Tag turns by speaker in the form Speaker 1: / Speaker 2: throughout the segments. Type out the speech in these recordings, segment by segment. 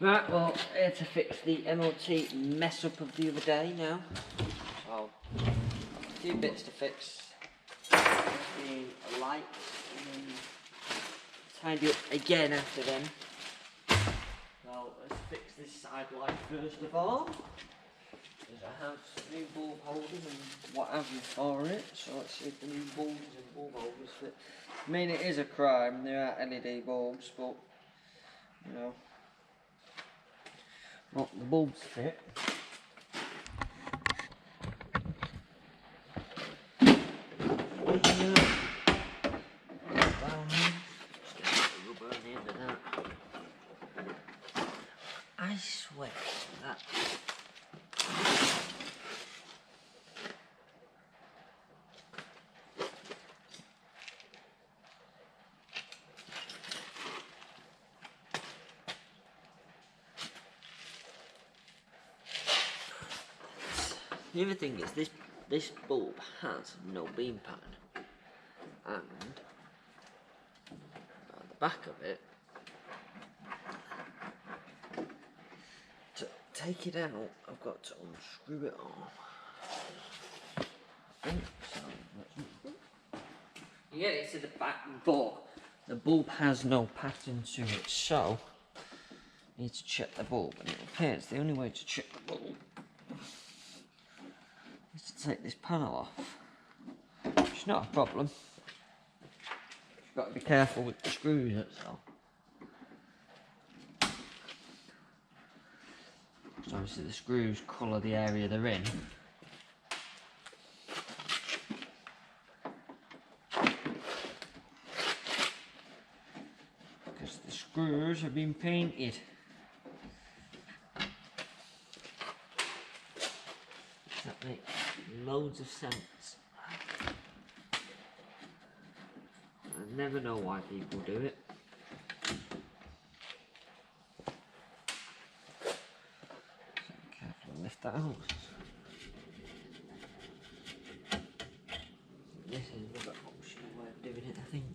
Speaker 1: Right, well, here to fix the MOT mess up of the other day now. So, a few bits to fix. The lights, and tidy up again after them. So, let's fix this side light first of all. Because I have new bulb holders and what have you for it. So let's see if the new bulbs and bulb holders fit. I mean, it is a crime, there are LED bulbs, but, you know, not the bulbs fit. I swear that. The other thing is this bulb has no beam pattern, and at the back of it, to take it out, I've got to unscrew it all. You get it to the back, but the bulb has no pattern to it, so you need to check the bulb, and it appears the only way to check the bulb is to take this panel off. It's not a problem. You've got to be careful with the screws, that's all. So obviously the screws colour the area they're in. Because the screws have been painted. That makes loads of sense. I never know why people do it. So be careful and lift that out. This is another optional way of doing it, I think.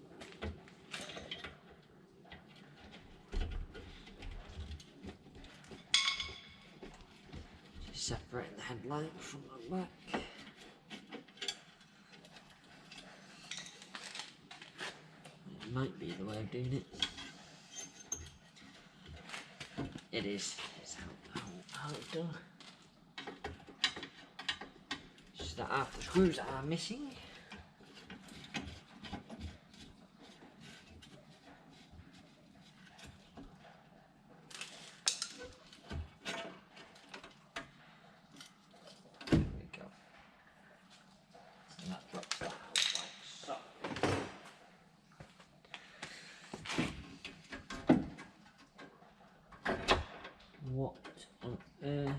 Speaker 1: Just separating the headlight from the back. Might be the way of doing it. It is. It's how it's done. Just that half the screws are missing. There we go. And that drops that out like so. What on earth?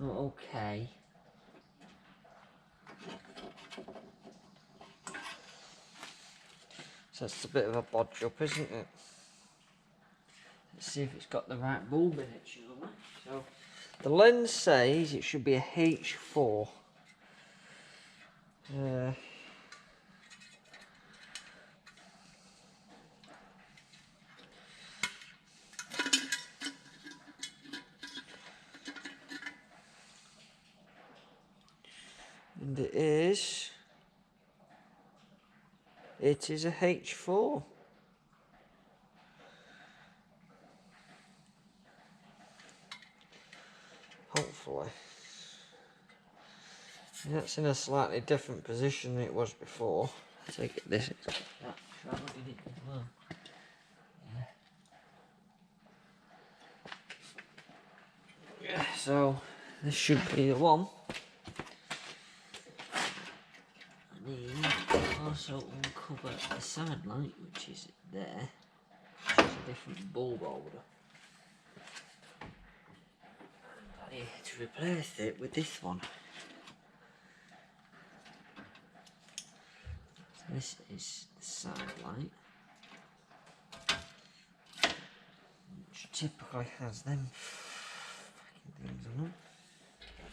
Speaker 1: Oh, okay. So it's a bit of a bodge up, isn't it? Let's see if it's got the right bulb in it, shall we? So the lens says it should be a H4. And it is a H4. Hopefully. And that's in a slightly different position than it was before. I take it this is that shroud in it as well. Yeah, so this should be the one. I need to also uncover the side light, which is there, which is a different bulb holder. And I need to replace it with this one. So this is the side light, which typically has them things on them.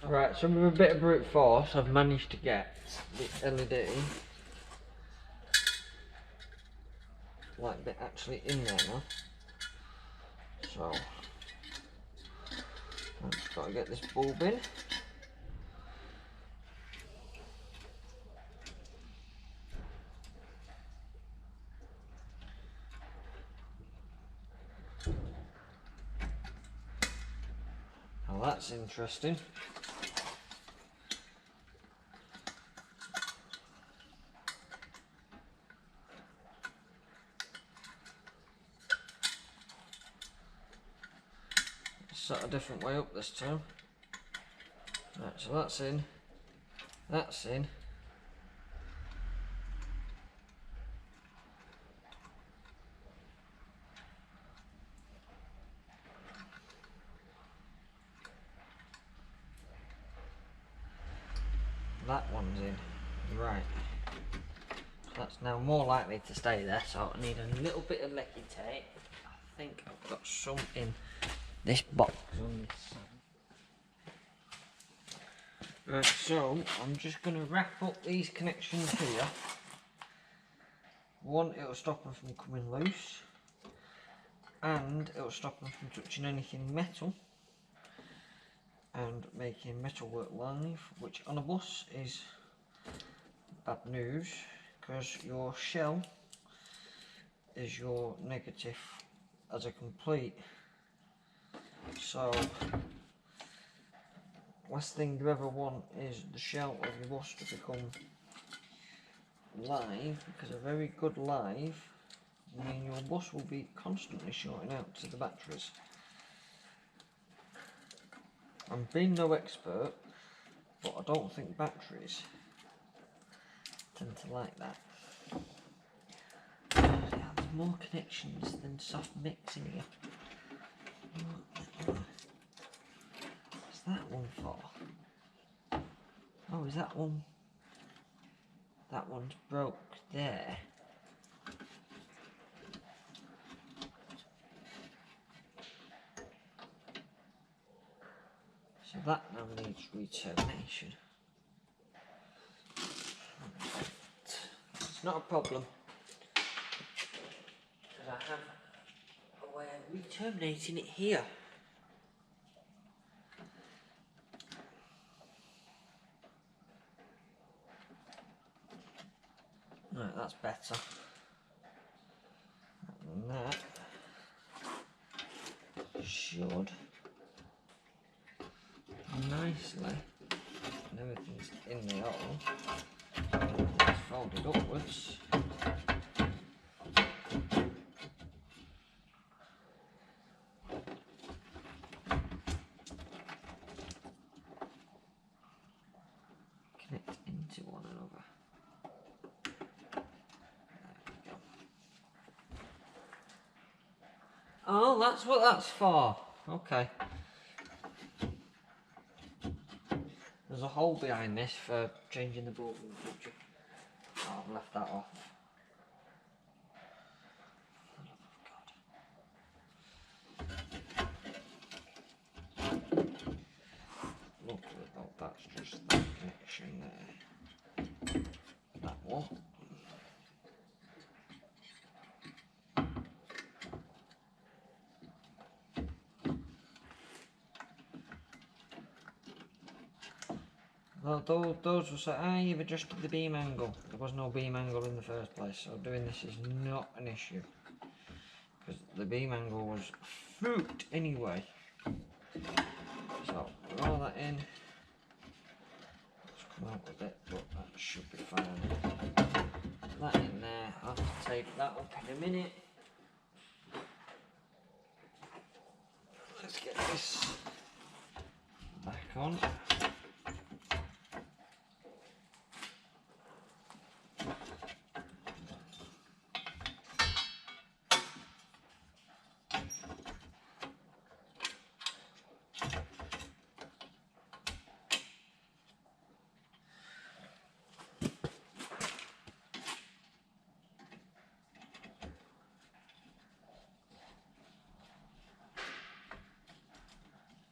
Speaker 1: Right, so with a bit of brute force, I've managed to get the LED light bit actually in there now. So I've just got to get this bulb in. Now that's interesting. Set a different way up this time. Right, so that's in. That's in. That one's in. Right. That's now more likely to stay there, so I need a little bit of lecky tape. I think I've got some in this box on this side. Right, so I'm just going to wrap up these connections here. One, it'll stop them from coming loose, and it'll stop them from touching anything metal and making metal work live, which on a bus is bad news, because your shell is your negative as a complete. So last thing you ever want is the shell of your bus to become live, because a very good live mean your bus will be constantly shorting out to the batteries. I'm being no expert, but I don't think batteries tend to like that. There's more connections than soft mix in here. What's that one for? Oh, is that one? That one's broke there. So that now needs retermination. It's not a problem, because I have a way of re-terminating it here. Right, that's better. And that should nicely, and everything's in the hole, it's folded upwards. Connect into one another. There we go. Oh, that's what that's for. Okay. There's a hole behind this for changing the bulb in the future. Oh, I've left that off. Luckily though, that's just that connection there. That one. Well, those will say, you've adjusted the beam angle. There was no beam angle in the first place, so doing this is not an issue. Because the beam angle was fruit anyway. So, roll that in. Let's come out with it, but that should be fine. That in there, I'll have to take that up in a minute. Let's get this back on.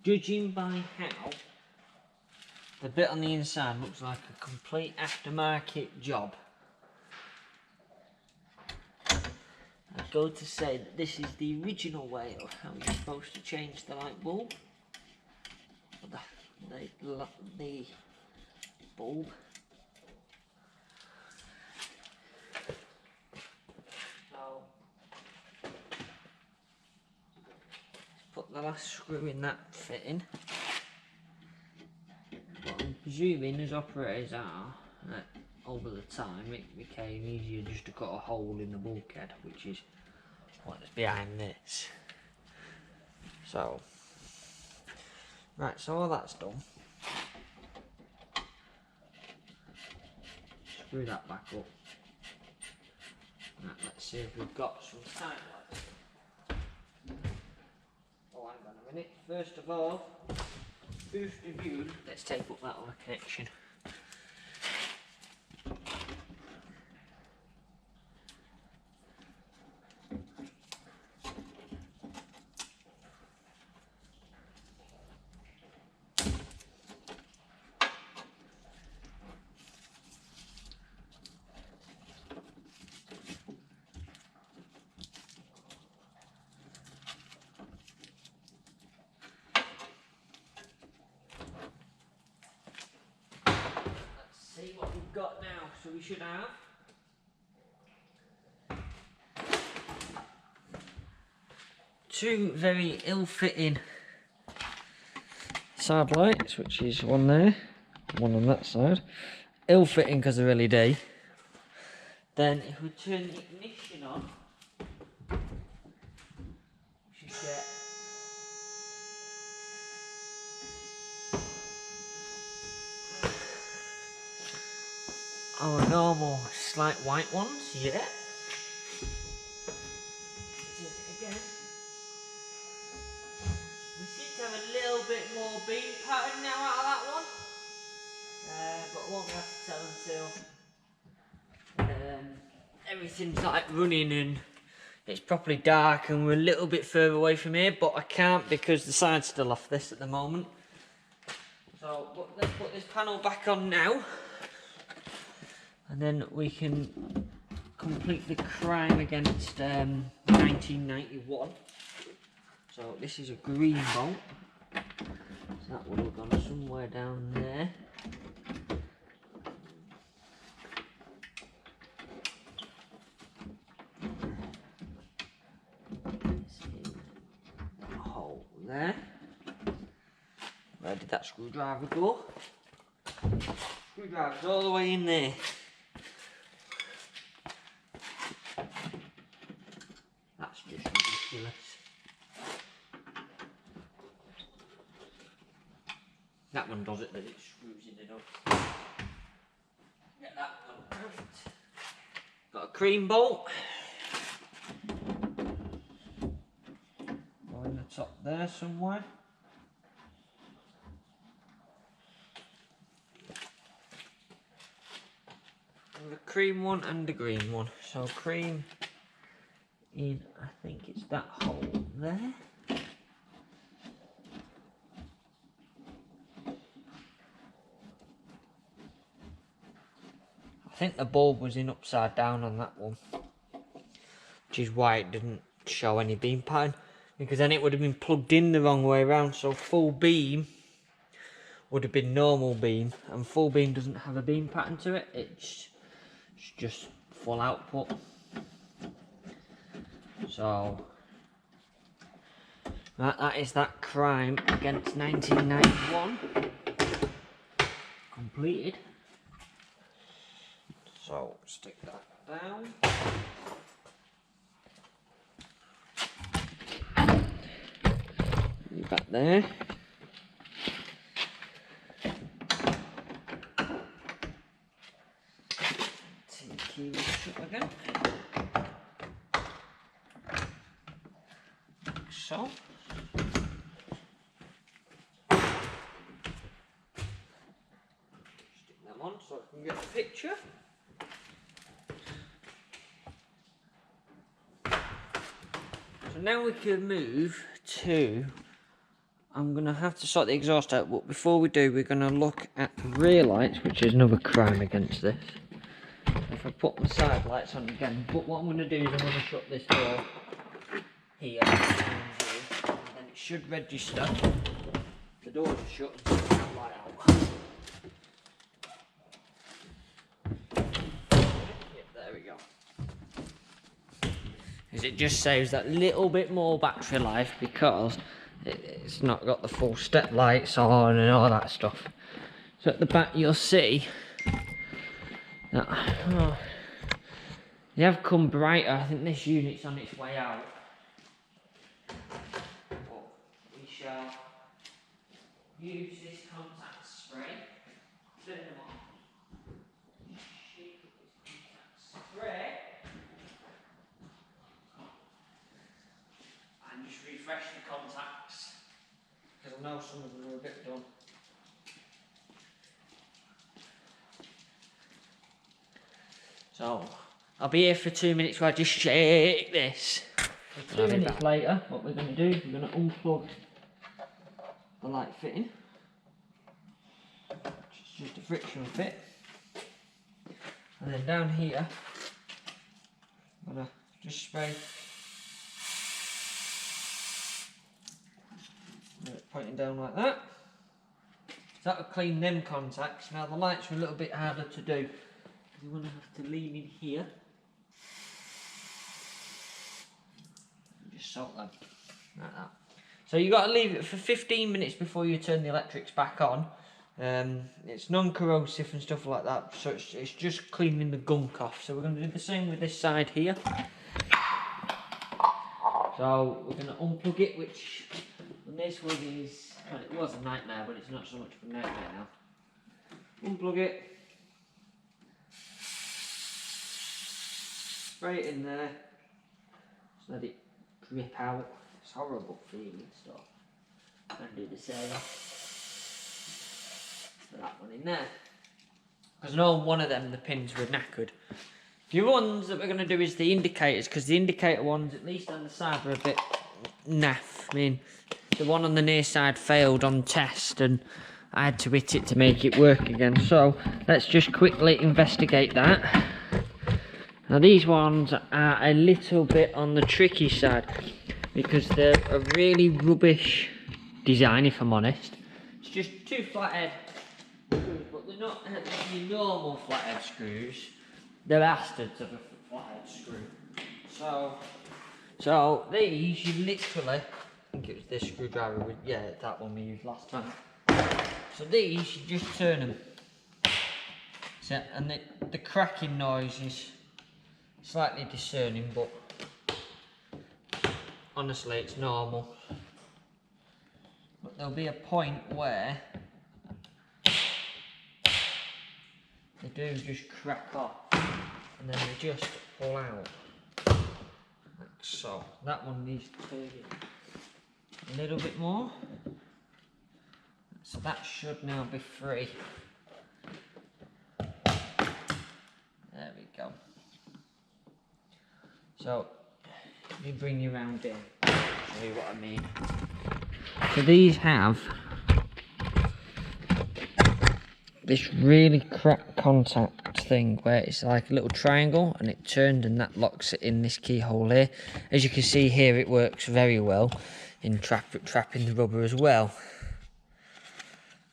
Speaker 1: Judging by how the bit on the inside looks like a complete aftermarket job, I go to say that this is the original way of how you're supposed to change the light bulb. The bulb. So, put the last screw in that fitting. But I'm presuming, as operators are, that over the time it became easier just to cut a hole in the bulkhead, which is what's behind this. So, right, so all that's done. Screw that back up. Right, let's see if we've got some time lapse. Oh, hang on a minute. First of all, boost reviewed. Let's tape up that other connection. See what we've got now. So we should have two very ill-fitting side lights, which is one there, one on that side. Ill-fitting because they're LED. Then if we turn the ignition on, we should get our normal slight white ones, yeah. Turn it again. We seem to have a little bit more beam pattern now out of that one. But I won't have to tell until everything's like running and it's properly dark and we're a little bit further away from here, but I can't because the side's still off this at the moment. So let's put this panel back on now. And then we can complete the crime against 1991. So this is a green bolt. So that would have gone somewhere down there. A hole there. Where did that screwdriver go? Screwdriver's all the way in there. That's just ridiculous. That one does it, but it screws it up. Get that one out. Got a cream bolt. Go in the top there somewhere. A cream one and a green one. So cream in, I think it's that hole there. I think the bulb was in upside down on that one, which is why it didn't show any beam pattern, because then it would have been plugged in the wrong way around. So full beam would have been normal beam, and full beam doesn't have a beam pattern to it. It's just full output. So that is that crime against 1991 completed. So stick that down. Back there. Key shut again. Like so. Stick them on so I can get the picture. So now we can move to, I'm going to have to sort the exhaust out, but before we do, we're going to look at the rear lights, which is another crime against this. if I put my side lights on again. But what I'm going to do is I'm going to shut this door here, and then it should register. The doors are shut and the light out. Yep, there we go. Because it just saves that little bit more battery life because it's not got the full step lights on and all that stuff. So at the back you'll see that they have come brighter. I think this unit's on its way out. But we shall use this contact spray. Turn them on. Shake this contact spray. And just refresh the contacts. Because I know some of them are a bit done. So, I'll be here for 2 minutes while I just shake this. So 2 minutes later, what we're going to do is we're going to unplug the light fitting. It's just a friction fit. And then down here, I'm going to just spray. Pointing down like that. So that'll clean them contacts. Now the lights are a little bit harder to do. You're going to have to lean in here. Just salt them like that. So you've got to leave it for 15 minutes before you turn the electrics back on. It's non-corrosive and stuff like that, so it's just cleaning the gunk off. So we're going to do the same with this side here. So we're going to unplug it, which on this one is, well, it was a nightmare, but it's not so much of a nightmare now. Unplug it. Spray it in there, just let it drip out. It's horrible feeling stuff. And do the same for that one in there. Because I know on one of them the pins were knackered. The other ones that we're going to do is the indicators, because the indicator ones, at least on the side, were a bit naff. I mean, the one on the near side failed on test and I had to hit it to make it work again. So let's just quickly investigate that. Now these ones are a little bit on the tricky side because they're a really rubbish design, if I'm honest. It's just two flathead screws, but they're not your normal flathead screws. They're bastards of a flathead screw. So these, you literally, I think it was this screwdriver, that one we used last time. So these, you just turn them. So, and the cracking noise is slightly discerning, but honestly it's normal. But there'll be a point where they do just crack off and then they just pull out. Like so. That one needs turning a little bit more. So that should now be free. There we go. So, let me bring you around in, show you what I mean. So these have this really crap contact thing where it's like a little triangle and it turned and that locks it in this keyhole here. As you can see here, it works very well in trapping the rubber as well.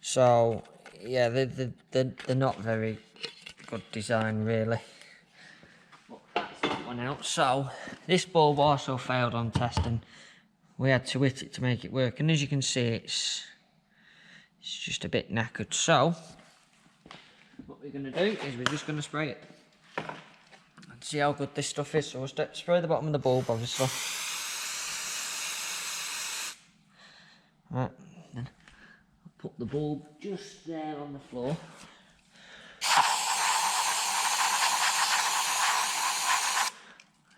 Speaker 1: So, yeah, they're not very good design really. One out. So this bulb also failed on testing. We had to hit it to make it work, and as you can see it's just a bit knackered. So what we're going to do is we're just going to spray it and see how good this stuff is. So we'll spray the bottom of the bulb obviously. Right, then I'll put the bulb just there on the floor.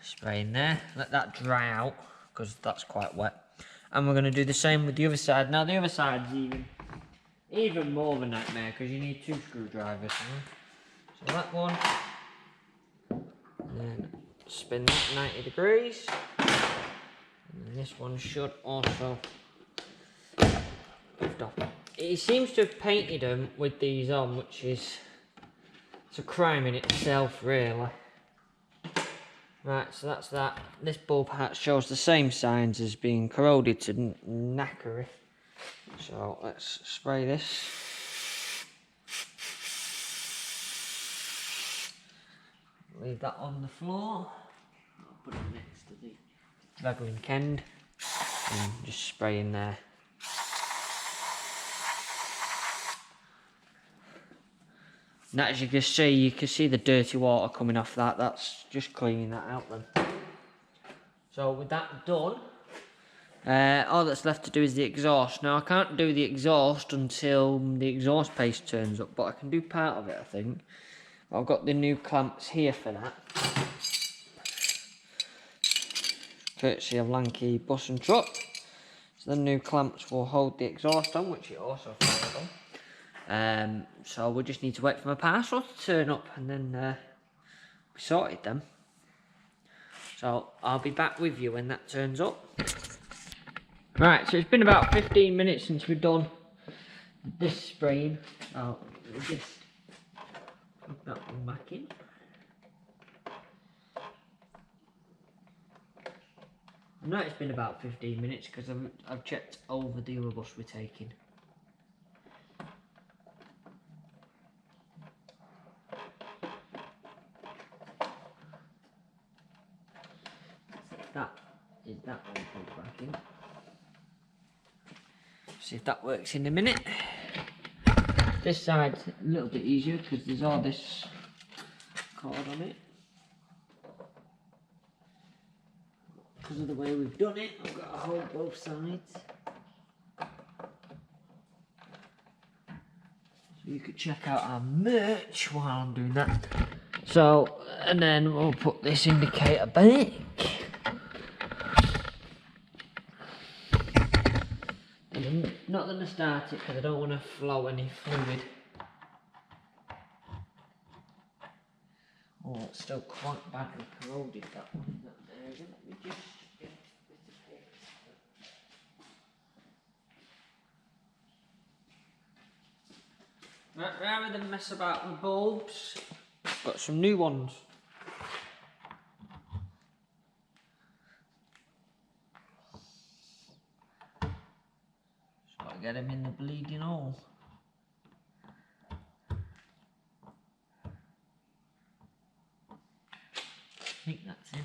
Speaker 1: Spray in there, let that dry out because that's quite wet. And we're going to do the same with the other side. Now the other side's even more of a nightmare because you need two screwdrivers. So that one, and then spin that 90 degrees. And then this one should also lift off. It seems to have painted them with these on, which is It's a crime in itself, really. Right, so that's that. This bulb hat shows the same signs as being corroded to knackery. So let's spray this. Leave that on the floor. I'll put it next to the draggling end and just spray in there. And as you can see the dirty water coming off that. That's just cleaning that out then. So with that done, all that's left to do is the exhaust. Now I can't do the exhaust until the exhaust paste turns up, but I can do part of it, I think. I've got the new clamps here for that. Courtesy of Lanky Bus and Truck. So the new clamps will hold the exhaust on, which it also failed on. So we just need to wait for my parcel to turn up and then we sorted them. So I'll be back with you when that turns up. Right, so it's been about 15 minutes since we've done this spraying. Oh, we'll just plug that one back in. I know it's been about 15 minutes because I've checked over the other bus we're taking. That is that one plugged back in. See if that works in a minute. This side's a little bit easier because there's all this cord on it. Because of the way we've done it, I've got to hold both sides. So you could check out our merch while I'm doing that. So, and then we'll put this indicator back. And I'm not going to start it because I don't want to flow any fluid. Oh, it's still quite badly corroded, that one in that area. Let me just get this fixed. Right, rather than mess about with bulbs, got some new ones. Just got to get them in the bleeding hole. I think that's it.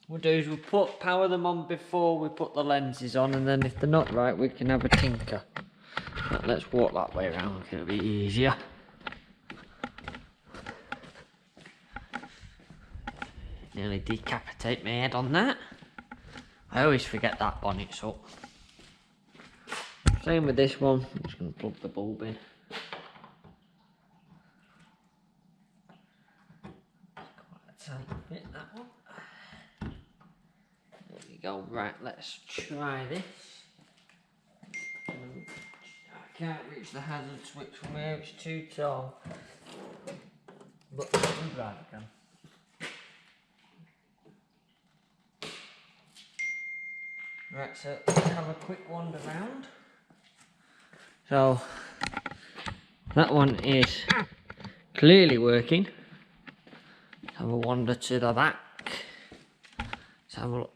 Speaker 1: What we'll do is we'll power them on before we put the lenses on, and then if they're not right we can have a tinker. But let's walk that way around, it'll be easier. Nearly decapitate my head on that. I always forget that bonnet's up. Same with this one, I'm just going to plug the bulb in. Tight fit, that one. There we go. Right, let's try this. I can't reach the hazard switch from here, it's too tall. But the screwdriver can. Right, so let's have a quick wander round. So that one is clearly working. Have a wander to the back. Let's have a look.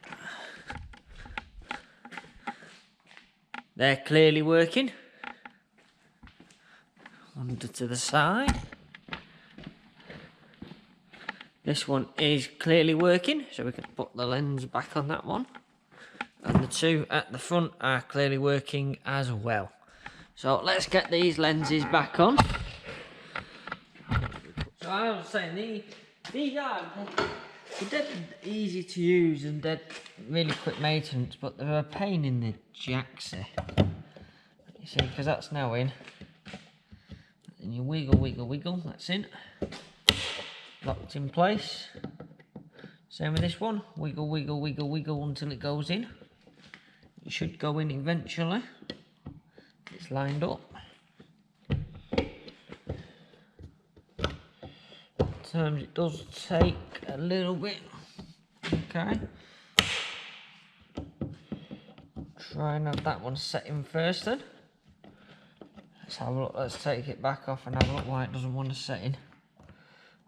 Speaker 1: They're clearly working. Wander to the side. This one is clearly working, so we can put the lens back on that one. And the two at the front are clearly working as well. So let's get these lenses back on. So I was saying, these are dead easy to use and dead really quick maintenance, but they're a pain in the jacksie. You see, because that's now in. And you wiggle, wiggle, wiggle, that's in. Locked in place. Same with this one. Wiggle, wiggle, wiggle, wiggle until it goes in. It should go in eventually. It's lined up. Sometimes it does take a little bit. Okay. Try and have that one set in first then. Let's have a look. Let's take it back off and have a look why it doesn't want to set in.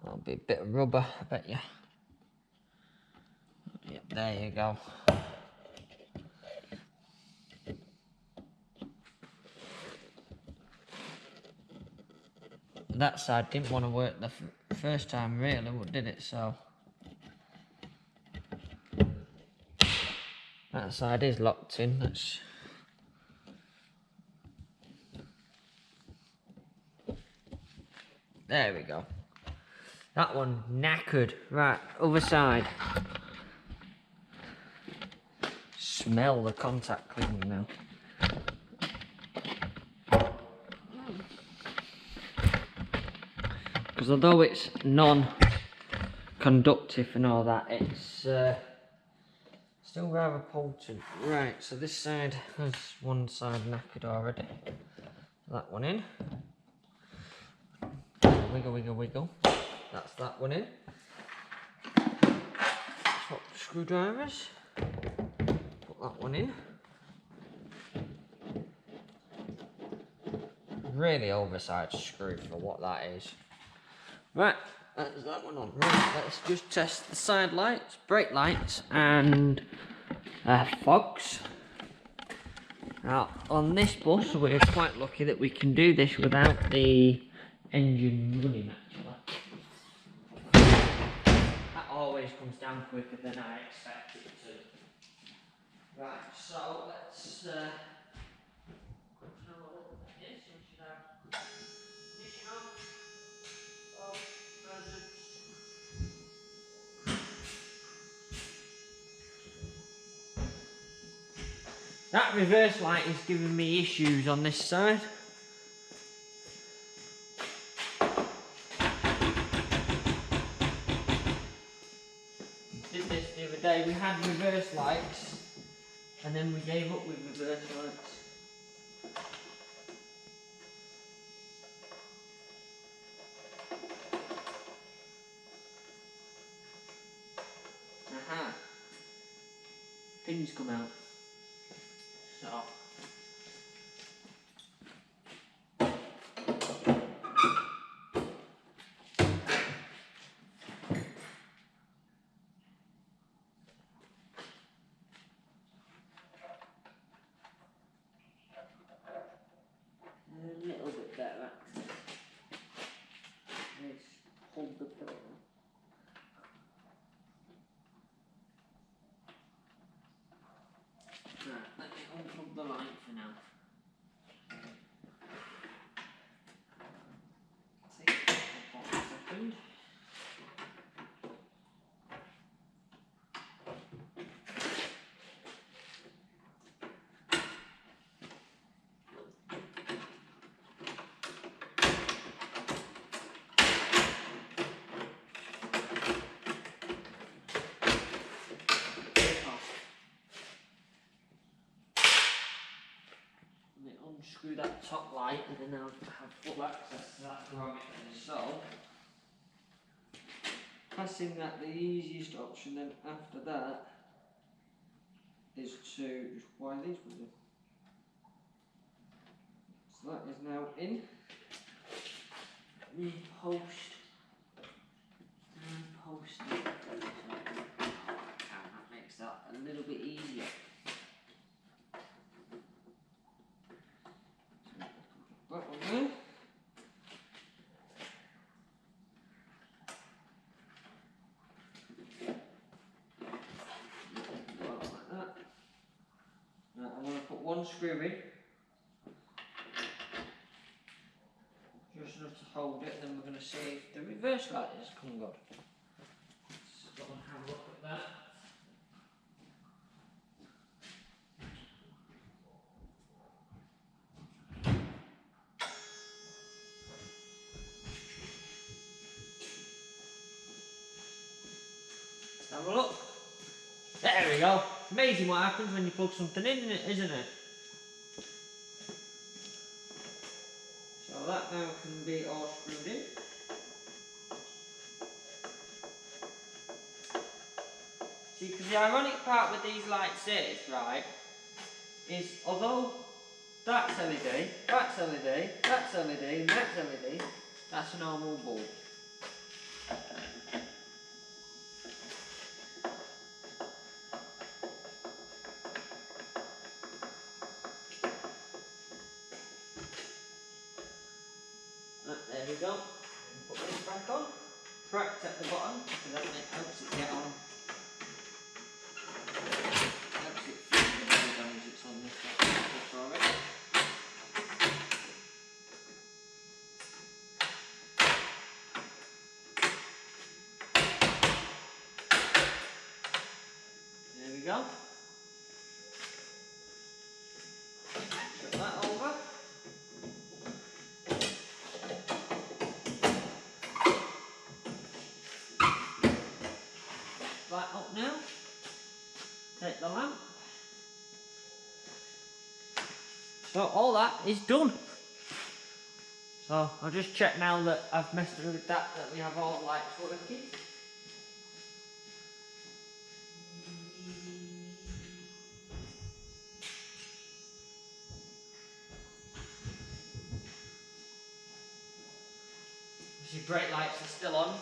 Speaker 1: That'll be a bit of rubber, I bet you. Yep, there you go. That side didn't want to work the first time really, did it? So that side is locked in. There we go. That one knackered. Right, other side. Smell the contact cleaning now. Because although it's non-conductive and all that, it's still rather potent. Right, so this side has one side knackered already. That one in. Wiggle, wiggle, wiggle. That's that one in. Swap screwdrivers. Put that one in. Really oversized screw for what that is. Right, that's that one on. Right, let's just test the side lights, brake lights, and fogs. Now, on this bus, we're quite lucky that we can do this without the engine running, actually. That always comes down quicker than I expect it to. Right, so let's have a look at this. We should have ignition on. Oh, presents. That reverse light is giving me issues on this side. We did this the other day. We had reverse lights and then we gave up with reverse lights. Aha. Pins come out. So. A little bit better access. Let's hold the pillow. Right, let me unplug the light for now. Take it off for a second. Unscrew that top light and then I'll have full access to that barometer. So, passing that the easiest option then after that is to just wire these with it. So that is now in. Post and post it. That makes that a little bit easier. That one there. Like that. Right, I'm going to put one screw in. Just enough to hold it, and then we're going to see if the reverse light has come good. Let's go and have a look at that. Have a look. There we go. Amazing what happens when you plug something in it, isn't it? So that now can be all screwed in. See, because the ironic part with these lights is, right, is although that's LED, that's LED, that's LED, and that's LED, that's a normal bulb. Right, there we go. Put this back on. Tracked at the bottom because that helps it get on. Helps it fit the damage that's on this stuff already. There we go. Flip that over. Right up now. Take the lamp. So all that is done. So I'll just check now that I've messed with that we have all the lights working. The brake lights are still on.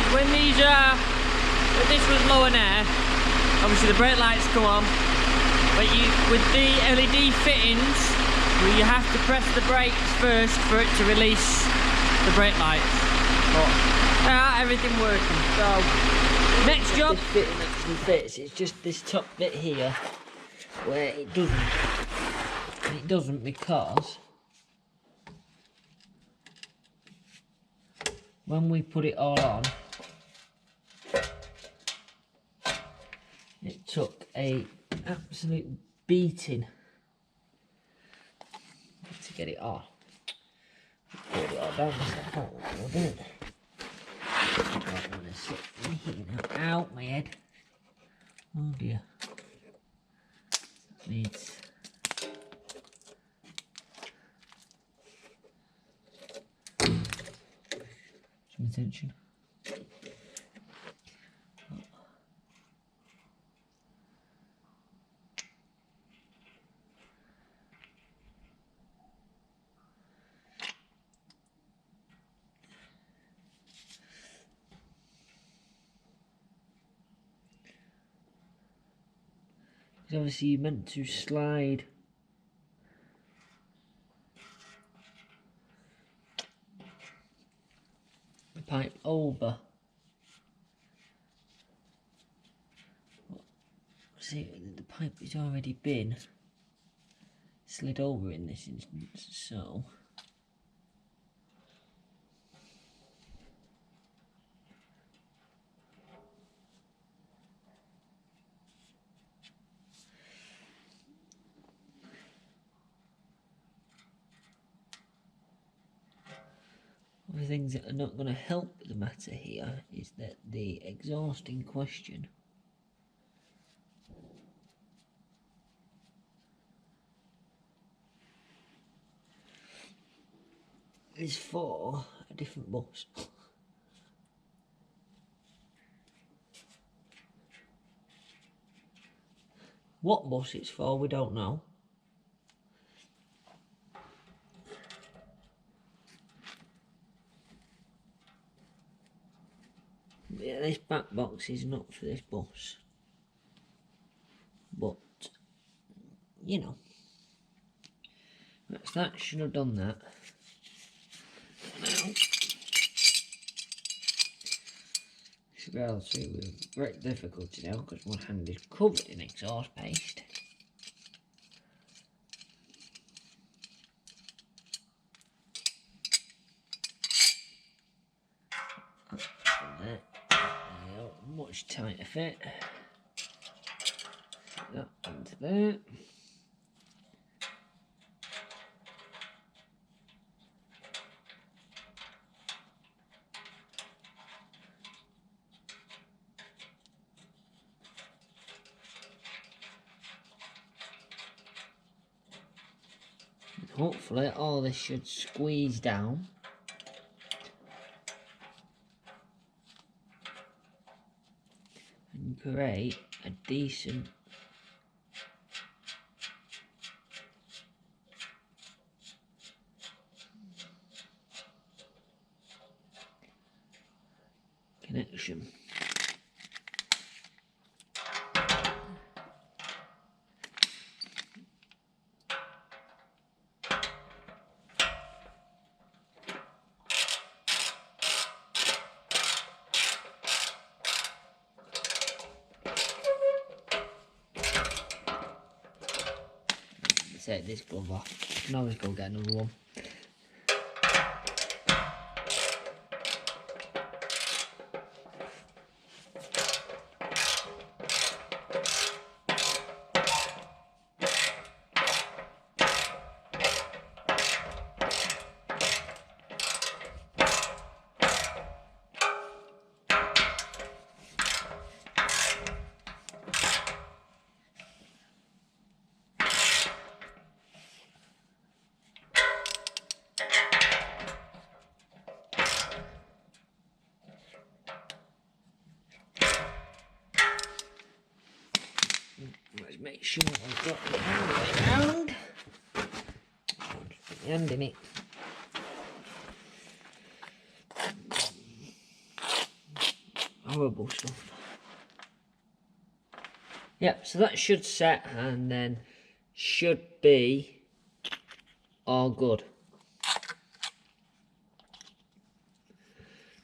Speaker 1: When this was low in air, obviously the brake lights come on, but with the LED fittings, you have to press the brakes first for it to release the brake lights. But everything working. So next job. This fitting actually fits. It's just this top bit here where it doesn't. It doesn't because when we put it all on, it took an absolute beating to get it off. Put it all down the hole, didn't it? I don't want to sit in here now. Out my head. Oh dear. That needs some attention. Because obviously you're meant to slide the pipe over. See, the pipe has already been slid over in this instance, so one of the things that are not going to help the matter here is that the exhaust in question is for a different bus. What bus it's for, we don't know. Yeah, this back box is not for this bus, but you know, that should have done that. Now, should be able to with great difficulty now because one hand is covered in exhaust paste. Much tighter fit. That into there. hopefully all this should squeeze down. And create a decent connection. Take this glove off. I can always go get another one. Let's make sure I've got the hand way round. Put the hand in it. Horrible stuff. Yep, so that should set and then should be all good.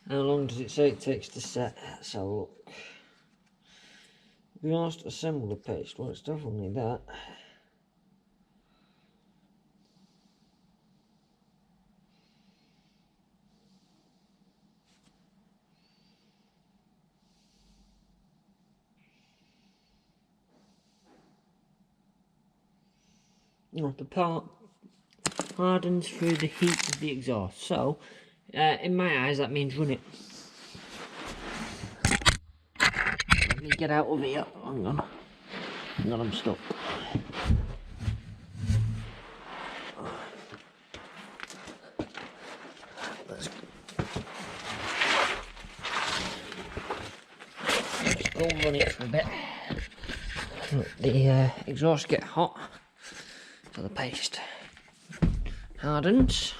Speaker 1: How long does it say it takes to set? Let's have a look. We asked to assemble the paste. Well, it's definitely that. Oh, the part hardens through the heat of the exhaust. So, in my eyes, that means run it. Let me get out of here. Hang on. Hang on, I'm stuck. Let's go run it for a bit. Let the exhaust get hot so the paste hardens.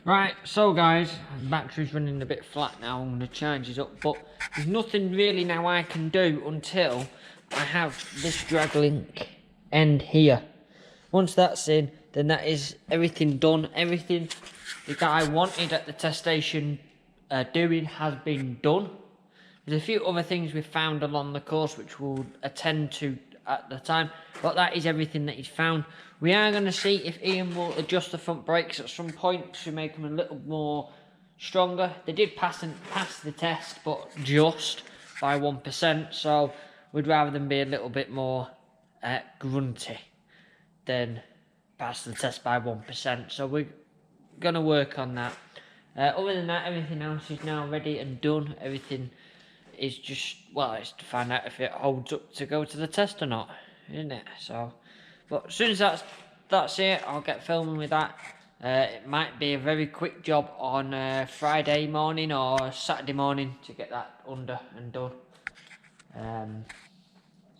Speaker 1: Right, so guys, the battery's running a bit flat now. I'm going to charge it up, but there's nothing really now I can do until I have this drag link end here. Once that's in, then that is everything done. Everything the guy wanted at the test station doing has been done. There's a few other things we've found along the course which we'll attend to at the time, but that is everything that he's found. We are going to see if Ian will adjust the front brakes at some point to make them a little more stronger. They did pass the test, but just by 1%, so we'd rather them be a little bit more grunty than pass the test by 1%. So we're going to work on that. Other than that, everything else is now ready and done. Everything is just, well, it's to find out if it holds up to go to the test or not, isn't it? So, but as soon as that's it, I'll get filming with that. It might be a very quick job on Friday morning or Saturday morning to get that under and done.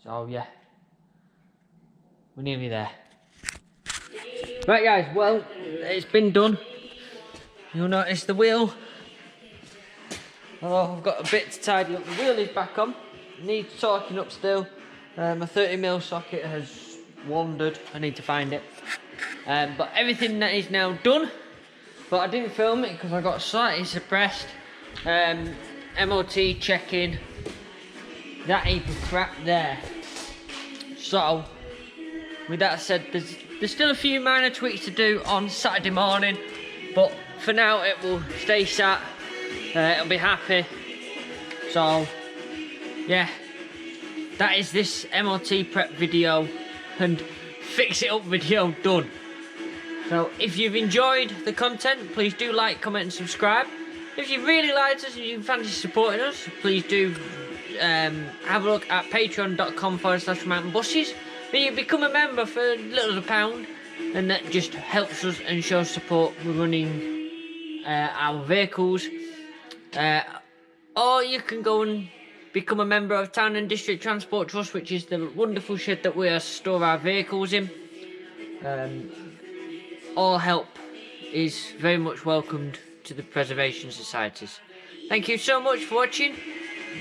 Speaker 1: So yeah, we're nearly there. Right guys, well, it's been done. You'll notice the wheel, although I've got a bit to tidy up, the wheel is back on. Needs torquing up still. My 30mm socket has wandered, I need to find it. But everything that is now done. But I didn't film it because I got slightly suppressed. MOT checking, that heap of crap there. So, with that said, there's still a few minor tweaks to do on Saturday morning, but for now it will stay sat, it'll be happy. So yeah, that is this MOT prep video and fix it up video done. So if you've enjoyed the content, please do like, comment and subscribe. If you really liked us and you fancy supporting us, please do have a look at patreon.com/Mancbuses. You become a member for a little £1, and that just helps us and shows support with running our vehicles. Or you can go and become a member of Town and District Transport Trust, which is the wonderful shed that we store our vehicles in. All help is very much welcomed to the preservation societies. Thank you so much for watching.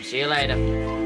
Speaker 1: See you later.